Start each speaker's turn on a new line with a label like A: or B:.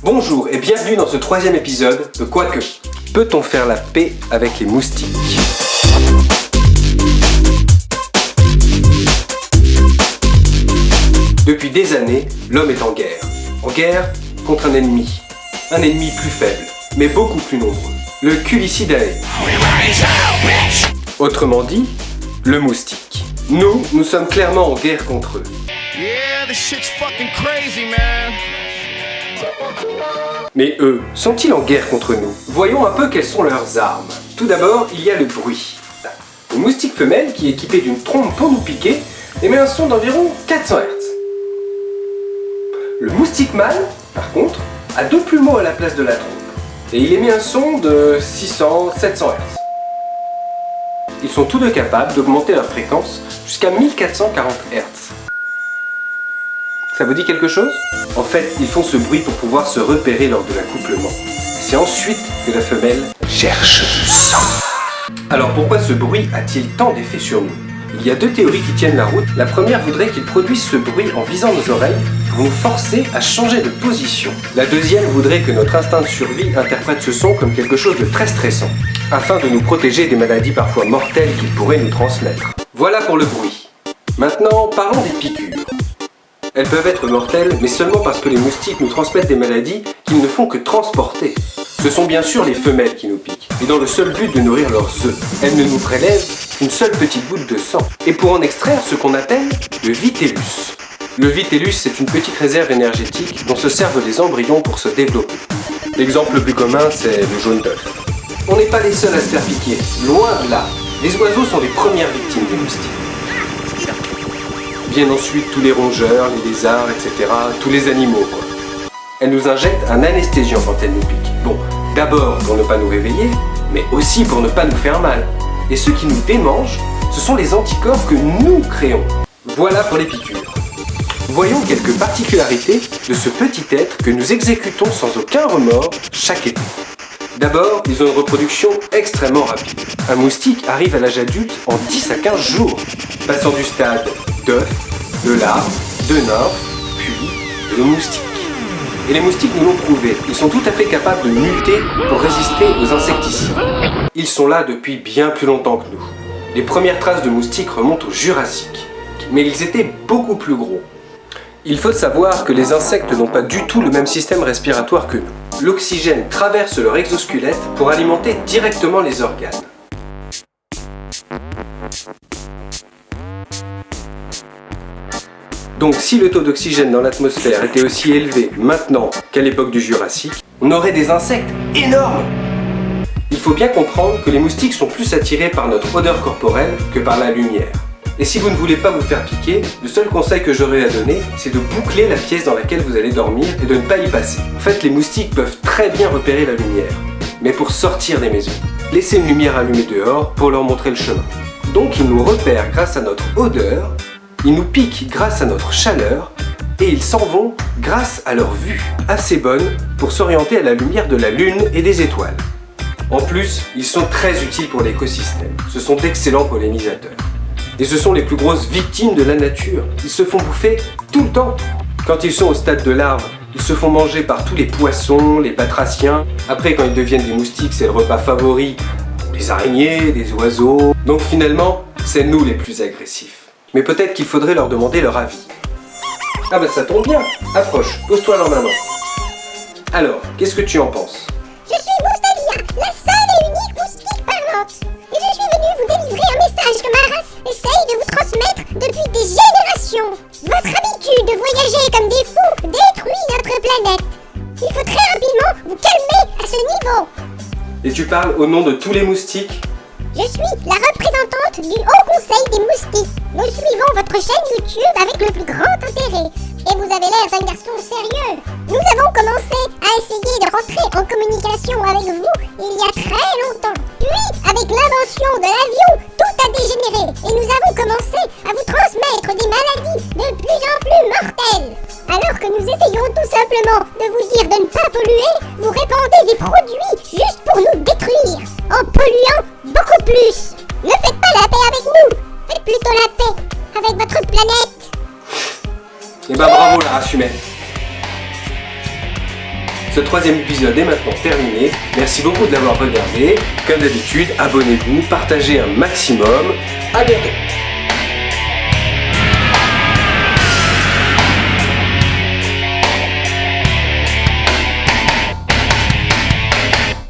A: Bonjour et bienvenue dans ce 3e épisode de Quoique. Peut-on faire la paix avec les moustiques ? Depuis des années, l'homme est en guerre. En guerre contre un ennemi. Un ennemi plus faible, mais beaucoup plus nombreux. Le Culicidae. Autrement dit, le moustique. Nous sommes clairement en guerre contre eux.
B: Yeah, this shit's fucking crazy, man.
A: Mais eux, sont-ils en guerre contre nous ? Voyons un peu quelles sont leurs armes. Tout d'abord, il y a le bruit. Le moustique femelle, qui est équipé d'une trompe pour nous piquer, émet un son d'environ 400 Hz. Le moustique mâle, par contre, a 2 plumeaux à la place de la trompe. Et il émet un son de 600-700 Hz. Ils sont tous deux capables d'augmenter leur fréquence jusqu'à 1440 Hz. Ça vous dit quelque chose ? En fait, ils font ce bruit pour pouvoir se repérer lors de l'accouplement. C'est ensuite que la femelle cherche le sang. Alors pourquoi ce bruit a-t-il tant d'effet sur nous ? Il y a 2 théories qui tiennent la route. La première voudrait qu'ils produisent ce bruit en visant nos oreilles pour nous forcer à changer de position. La deuxième voudrait que notre instinct de survie interprète ce son comme quelque chose de très stressant, afin de nous protéger des maladies parfois mortelles qu'ils pourraient nous transmettre. Voilà pour le bruit. Maintenant, parlons des piqûres. Elles peuvent être mortelles, mais seulement parce que les moustiques nous transmettent des maladies qu'ils ne font que transporter. Ce sont bien sûr les femelles qui nous piquent, et dans le seul but de nourrir leurs œufs. Elles ne nous prélèvent qu'une seule petite goutte de sang, et pour en extraire ce qu'on appelle le vitellus. Le vitellus, c'est une petite réserve énergétique dont se servent les embryons pour se développer. L'exemple le plus commun, c'est le jaune d'œuf. On n'est pas les seuls à se faire piquer, loin de là. Les oiseaux sont les premières victimes des moustiques. Viennent ensuite tous les rongeurs, les lézards, etc. Tous les animaux, quoi. Elles nous injectent un anesthésiant quand elles nous piquent. Bon, d'abord pour ne pas nous réveiller, mais aussi pour ne pas nous faire mal. Et ceux qui nous démangent, ce sont les anticorps que nous créons. Voilà pour les piqûres. Voyons quelques particularités de ce petit être que nous exécutons sans aucun remords chaque été. D'abord, ils ont une reproduction extrêmement rapide. Un moustique arrive à l'âge adulte en 10 à 15 jours, passant du stade d'œuf, de larve, de nymphe, puis de moustique. Et les moustiques nous l'ont prouvé, ils sont tout à fait capables de muter pour résister aux insecticides. Ils sont là depuis bien plus longtemps que nous. Les premières traces de moustiques remontent au Jurassique, mais ils étaient beaucoup plus gros. Il faut savoir que les insectes n'ont pas du tout le même système respiratoire que nous. L'oxygène traverse leur exosquelette pour alimenter directement les organes. Donc si le taux d'oxygène dans l'atmosphère était aussi élevé maintenant qu'à l'époque du Jurassique, on aurait des insectes énormes. Il faut bien comprendre que les moustiques sont plus attirés par notre odeur corporelle que par la lumière. Et si vous ne voulez pas vous faire piquer, le seul conseil que j'aurais à donner, c'est de boucler la pièce dans laquelle vous allez dormir et de ne pas y passer. En fait, les moustiques peuvent très bien repérer la lumière, mais pour sortir des maisons. Laissez une lumière allumée dehors pour leur montrer le chemin. Donc ils nous repèrent grâce à notre odeur, ils nous piquent grâce à notre chaleur, et ils s'en vont grâce à leur vue, assez bonne pour s'orienter à la lumière de la lune et des étoiles. En plus, ils sont très utiles pour l'écosystème. Ce sont d'excellents pollinisateurs. Et ce sont les plus grosses victimes de la nature. Ils se font bouffer tout le temps. Quand ils sont au stade de larve, ils se font manger par tous les poissons, les batraciens. Après, quand ils deviennent des moustiques, c'est le repas favori des araignées, des oiseaux. Donc finalement, c'est nous les plus agressifs. Mais peut-être qu'il faudrait leur demander leur avis. Ah bah ça tombe bien. Approche, pose-toi dans ma main. Alors, qu'est-ce que tu en penses ?
C: Je suis Moustalia, la seule et unique moustique parlante. Et je suis venue vous délivrer un message que ma race essaye de vous transmettre depuis des générations. Votre habitude de voyager comme des fous détruit notre planète. Il faut très rapidement vous calmer à ce niveau.
A: Et tu parles au nom de tous les moustiques ?
C: Je suis la représentante du Haut Conseil des Moustiques. Nous suivons votre chaîne YouTube avec le plus grand intérêt. Et vous avez l'air d'un garçon sérieux. Nous avons commencé à essayer de rentrer en communication avec vous il y a très longtemps. Puis, avec l'invention de l'avion, tout a dégénéré. Et nous avons commencé à vous transmettre des maladies de plus en plus mortelles. Alors que nous essayons tout simplement de vous dire de ne pas polluer, vous répandez des produits juste pour nous détruire, en polluant beaucoup plus. Ne faites pas la paix avec nous, faites plutôt la paix avec votre planète.
A: Eh ben bravo la race humaine. Ce troisième épisode est maintenant terminé. Merci beaucoup de l'avoir regardé. Comme d'habitude, abonnez-vous, partagez un maximum. À bientôt.